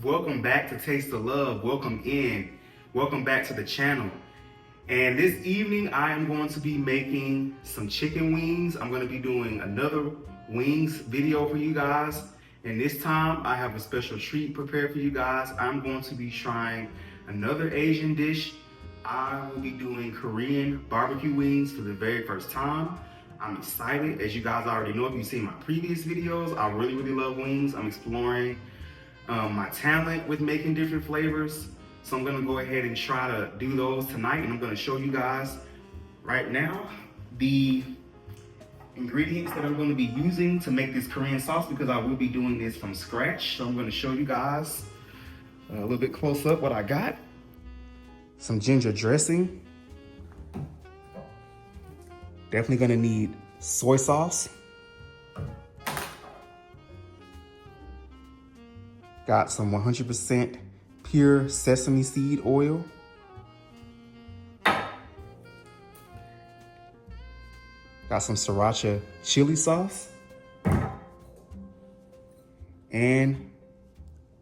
welcome back to Taste of Love. Welcome in. Welcome back to the channel. And this evening I am going to be making some chicken wings. I'm going to be doing another wings video for you guys. And this time I have a special treat prepared for you guys. I'm going to be trying another Asian dish. I will be doing Korean barbecue wings for the very first time. I'm excited. As you guys already know, if you've seen my previous videos, I really love wings. I'm exploring my talent with making different flavors. So I'm gonna go ahead and try to do those tonight, and I'm gonna show you guys right now the ingredients that I'm gonna be using to make this Korean sauce, because I will be doing this from scratch. So I'm gonna show you guys a little bit close up what I got. Some ginger dressing. Definitely gonna need soy sauce. Got some 100% pure sesame seed oil. Got some sriracha chili sauce. And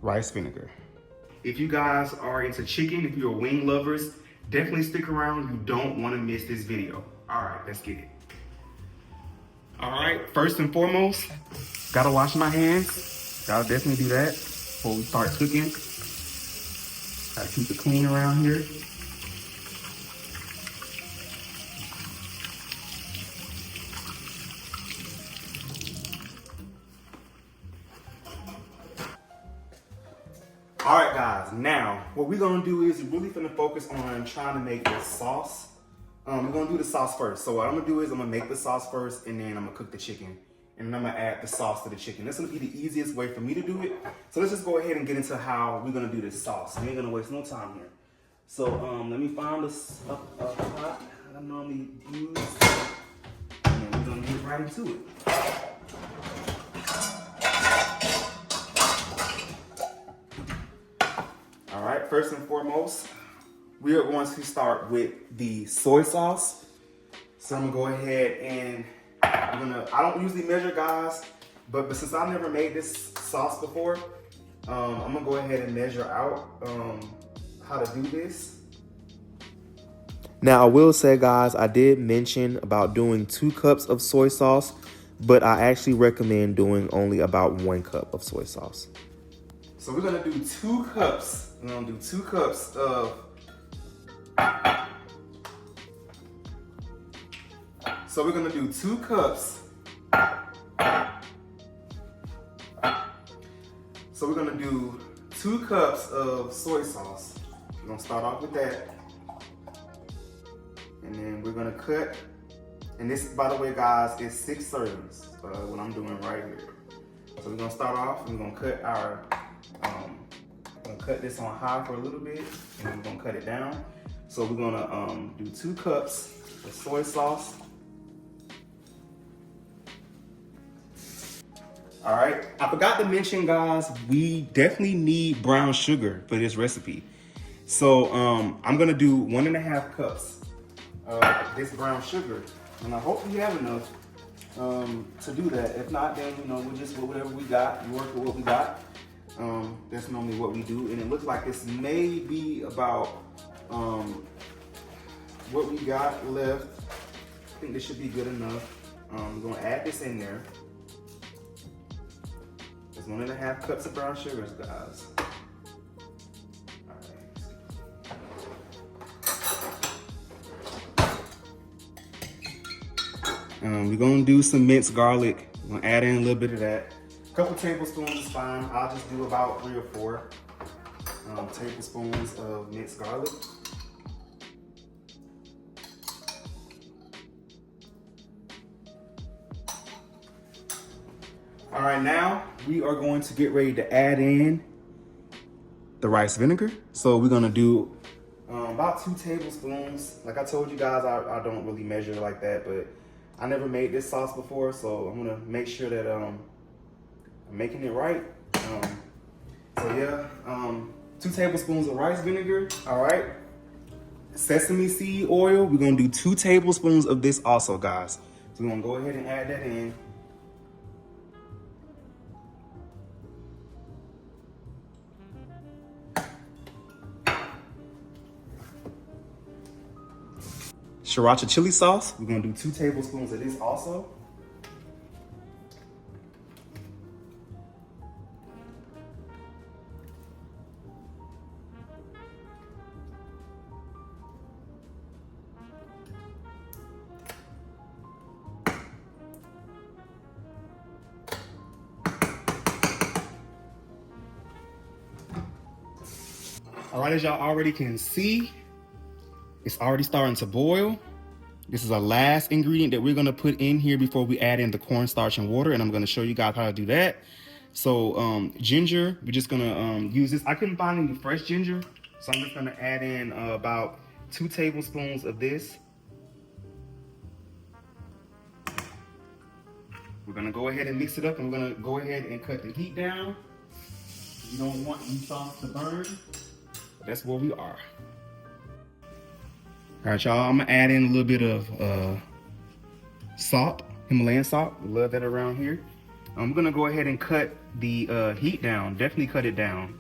rice vinegar. If you guys are into chicken, if you're wing lovers, definitely stick around. You don't want to miss this video. All right, let's get it. All right, first and foremost, gotta wash my hands. Gotta definitely do that before we start cooking. Gotta keep it clean around here. All right, guys, now what we're gonna do is really gonna focus on trying to make this sauce. We're gonna do the sauce first. So what I'm gonna do is I'm gonna make the sauce first, and then I'm gonna cook the chicken. And then I'm gonna add the sauce to the chicken. That's gonna be the easiest way for me to do it. So let's just go ahead and get into how we're gonna do this sauce. We ain't gonna waste no time here. So let me find a pot I normally use. And then we're gonna get right into it. All right, first and foremost, we are going to start with the soy sauce. So I'm gonna go ahead and I don't usually measure, guys, but since I never made this sauce before, I'm gonna go ahead and measure out how to do this. Now I will say, guys, I did mention about doing 2 cups of soy sauce, but I actually recommend doing only about 1 cup of soy sauce. So we're gonna do 2 cups. We're gonna do 2 cups of So we're gonna do 2 cups. So we're gonna do 2 cups of soy sauce. We're gonna start off with that. And then we're gonna cut. And this, by the way, guys, is 6 servings, what I'm doing right here. So we're gonna start off and we're gonna cut our, we're gonna cut this on high for a little bit, and then we're gonna cut it down. So we're gonna do 2 cups of soy sauce. All right, I forgot to mention, guys, we definitely need brown sugar for this recipe. So I'm gonna do 1.5 cups of this brown sugar. And I hope we have enough to do that. If not, then we'll just put whatever we got, we work with what we got. That's normally what we do. And it looks like this may be about what we got left. I think this should be good enough. We're gonna add this in there. It's 1.5 cups of brown sugars, guys. We're gonna do some minced garlic. I'm gonna add in a little bit of that. A couple tablespoons is fine. I'll just do about 3 or 4 tablespoons of minced garlic. All right, now we are going to get ready to add in the rice vinegar. So we're gonna do about 2 tablespoons. Like I told you guys, I don't really measure like that, but I never made this sauce before, so I'm gonna make sure that I'm making it right. So yeah, 2 tablespoons of rice vinegar. All right, sesame seed oil. We're gonna do 2 tablespoons of this also, guys. So we're gonna go ahead and add that in. sriracha chili sauce. We're gonna do 2 tablespoons of this also. All right, as y'all already can see, it's already starting to boil. This is our last ingredient that we're gonna put in here before we add in the cornstarch and water, and I'm gonna show you guys how to do that. So ginger, we're just gonna use this. I couldn't find any fresh ginger, so I'm just gonna add in about 2 tablespoons of this. We're gonna go ahead and mix it up, and we're gonna go ahead and cut the heat down. You don't want these sauce to burn, but that's where we are. All right, y'all, I'm gonna add in a little bit of salt, Himalayan salt. We love that around here. I'm gonna go ahead and cut the heat down, definitely cut it down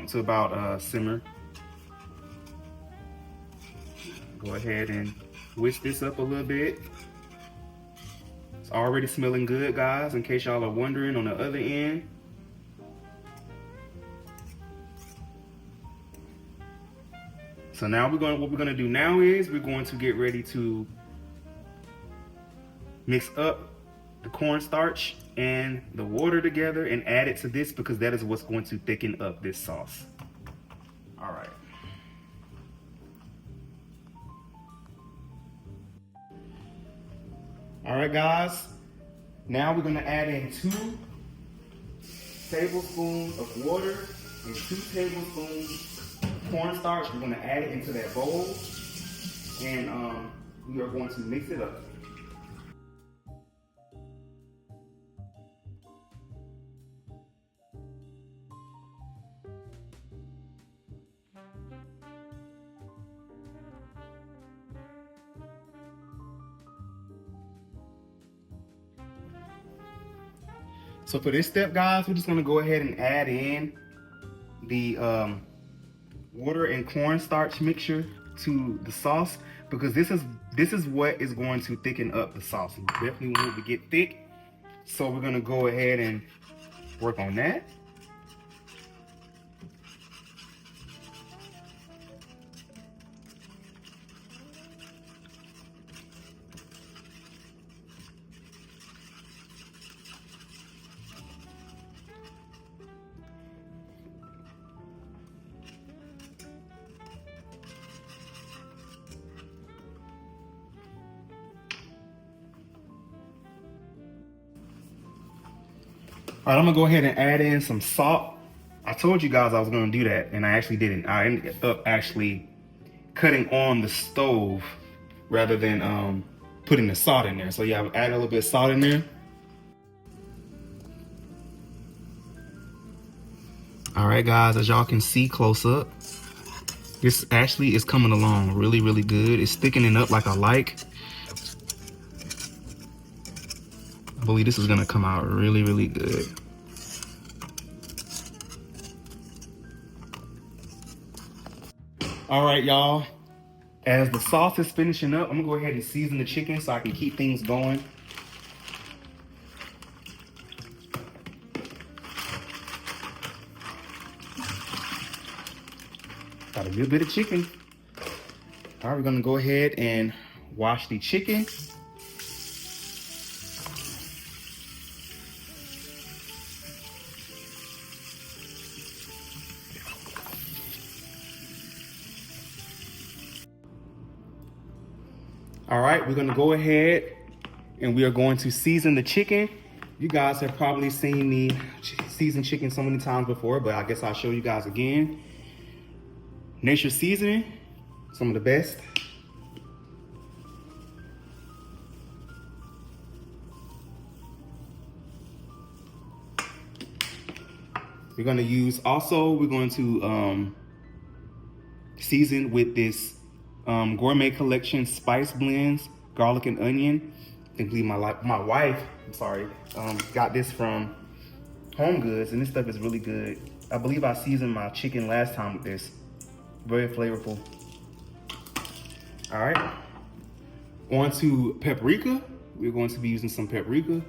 to about simmer. Go ahead and whisk this up a little bit. It's already smelling good, guys, in case y'all are wondering on the other end. So now what we're gonna do now is we're going to get ready to mix up the cornstarch and the water together and add it to this, because that is what's going to thicken up this sauce. All right. All right, guys. Now we're gonna add in 2 tablespoons of water and 2 tablespoons cornstarch. We're gonna add it into that bowl, and we are going to mix it up. So for this step, guys, we're just gonna go ahead and add in the water and cornstarch mixture to the sauce, because this is what is going to thicken up the sauce. We definitely want it to get thick, so we're gonna go ahead and work on that. All right, I'm gonna go ahead and add in some salt. I told you guys I was gonna do that, and I actually didn't. I ended up actually cutting on the stove rather than putting the salt in there. So yeah, I'll add a little bit of salt in there. All right, guys, as y'all can see close up, this actually is coming along really, really good. It's thickening up like I like. I believe this is gonna come out really, really good. All right, y'all. As the sauce is finishing up, I'm gonna go ahead and season the chicken so I can keep things going. Got a good bit of chicken. All right, we're gonna go ahead and wash the chicken. All right, we're gonna go ahead and we are going to season the chicken. You guys have probably seen me season chicken so many times before, but I guess I'll show you guys again. Nature seasoning, some of the best. We're going to season with this Gourmet Collection spice blends, garlic and onion. I believe my wife, got this from Home Goods, and this stuff is really good. I believe I seasoned my chicken last time with this. Very flavorful. All right, On to paprika. We're going to be using some paprika.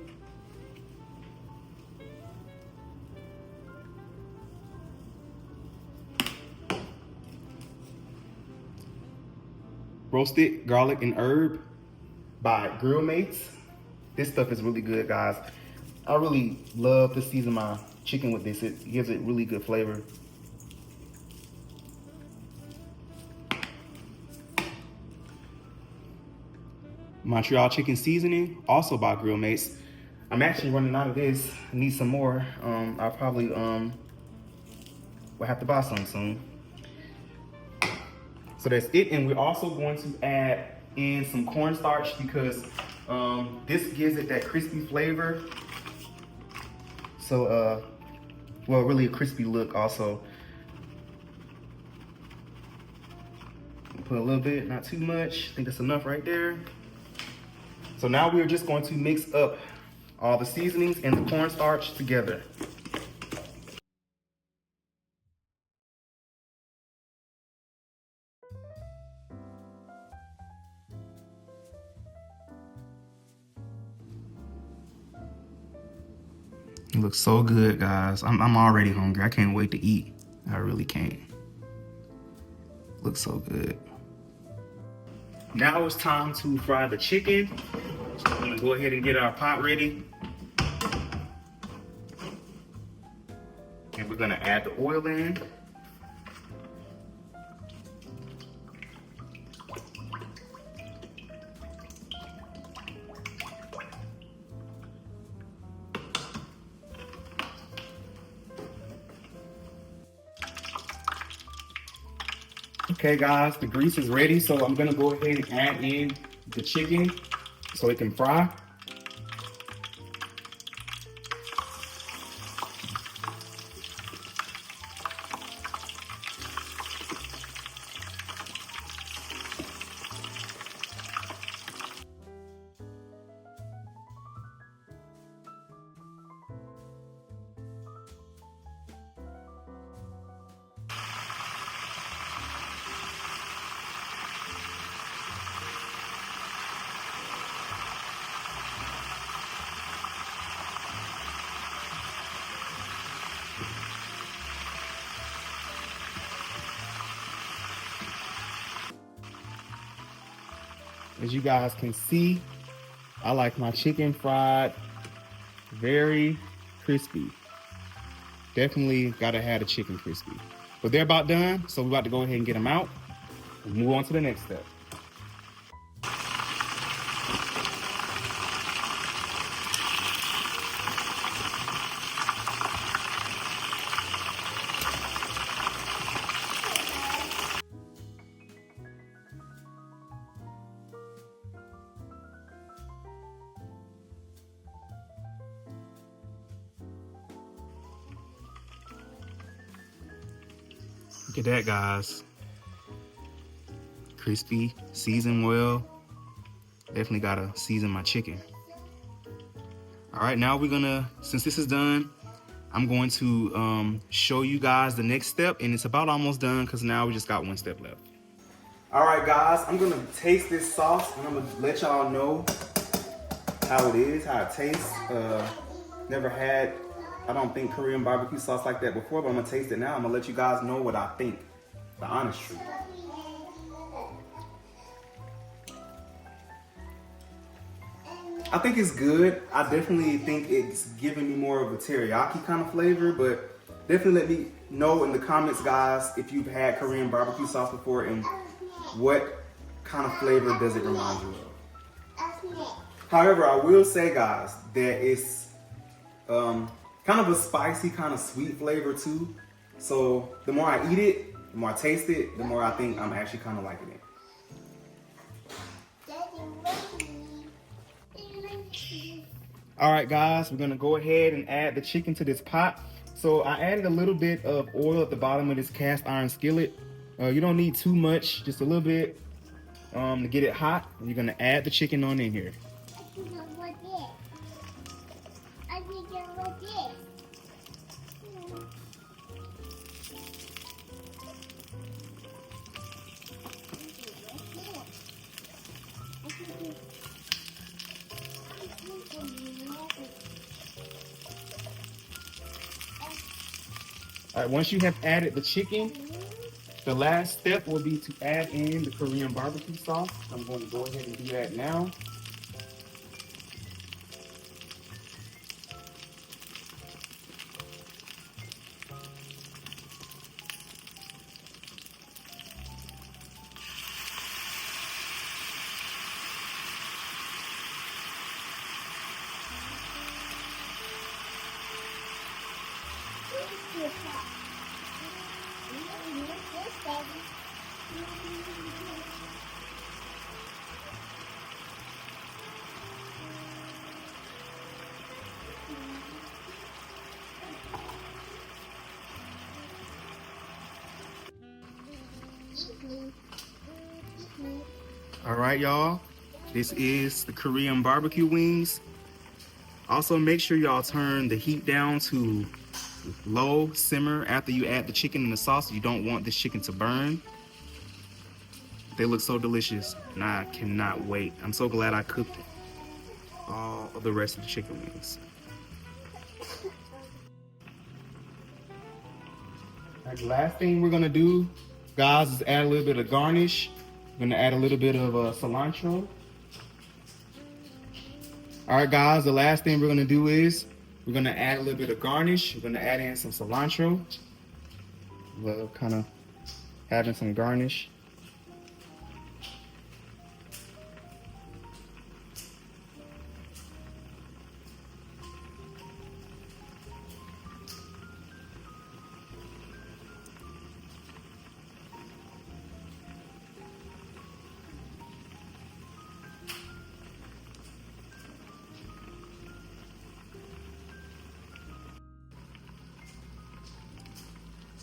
Roasted garlic and herb by Grill Mates. This stuff is really good, guys. I really love to season my chicken with this. It gives it really good flavor. Montreal chicken seasoning, also by Grill Mates. I'm actually running out of this. I need some more. I'll probably will have to buy some soon. So that's it, and we're also going to add in some cornstarch because this gives it that crispy flavor. So, well, really a crispy look also. Put a little bit, not too much. I think that's enough right there. So now we're just going to mix up all the seasonings and the cornstarch together. It looks so good, guys. I'm already hungry. I can't wait to eat. I really can't. Looks so good. Now it's time to fry the chicken. So I'm gonna go ahead and get our pot ready. And we're gonna add the oil in. Okay guys, the grease is ready, so I'm gonna go ahead and add in the chicken so it can fry. As you guys can see, I like my chicken fried very crispy. Definitely gotta have the chicken crispy. But they're about done, so we're about to go ahead and get them out and move on to the next step. Look at that, guys. Crispy, seasoned well. Definitely gotta season my chicken. All right, now we're gonna, since this is done, I'm going to show you guys the next step, and it's about almost done because now we just got one step left. All right, guys, I'm gonna taste this sauce and I'm gonna let y'all know how it is, how it tastes. Never had, I don't think, Korean barbecue sauce like that before, but I'm gonna taste it now. I'm gonna let you guys know what I think, the honest truth. I think it's good. I definitely think it's giving me more of a teriyaki kind of flavor, but definitely let me know in the comments, guys, if you've had Korean barbecue sauce before and what kind of flavor does it remind you of. However, I will say, guys, that it's kind of a spicy, kind of sweet flavor too. So the more I eat it, the more I taste it, the more I think I'm actually kind of liking it. All right, guys, we're gonna go ahead and add the chicken to this pot. So I added a little bit of oil at the bottom of this cast iron skillet. You don't need too much, just a little bit to get it hot. You're gonna add the chicken on in here. All right, once you have added the chicken, the last step will be to add in the Korean barbecue sauce. I'm going to go ahead and do that now. All right, y'all. This is the Korean barbecue wings. Also, make sure y'all turn the heat down to low simmer after you add the chicken and the sauce. You don't want this chicken to burn. They look so delicious, and I cannot wait. I'm so glad I cooked all of the rest of the chicken wings. All right, the last thing we're gonna do, guys, is add a little bit of garnish. We're gonna add a little bit of cilantro. All right, guys, the last thing we're gonna do is we're gonna add a little bit of garnish. We're gonna add in some cilantro. Love kind of having some garnish.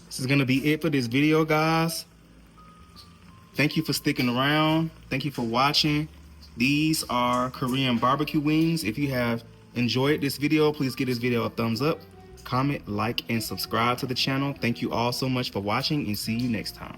This is gonna be it for this video, guys. Thank you for sticking around. Thank you for watching. These are Korean barbecue wings. If you have enjoyed this video, please give this video a thumbs up, comment, like, and subscribe to the channel. Thank you all so much for watching, and see you next time.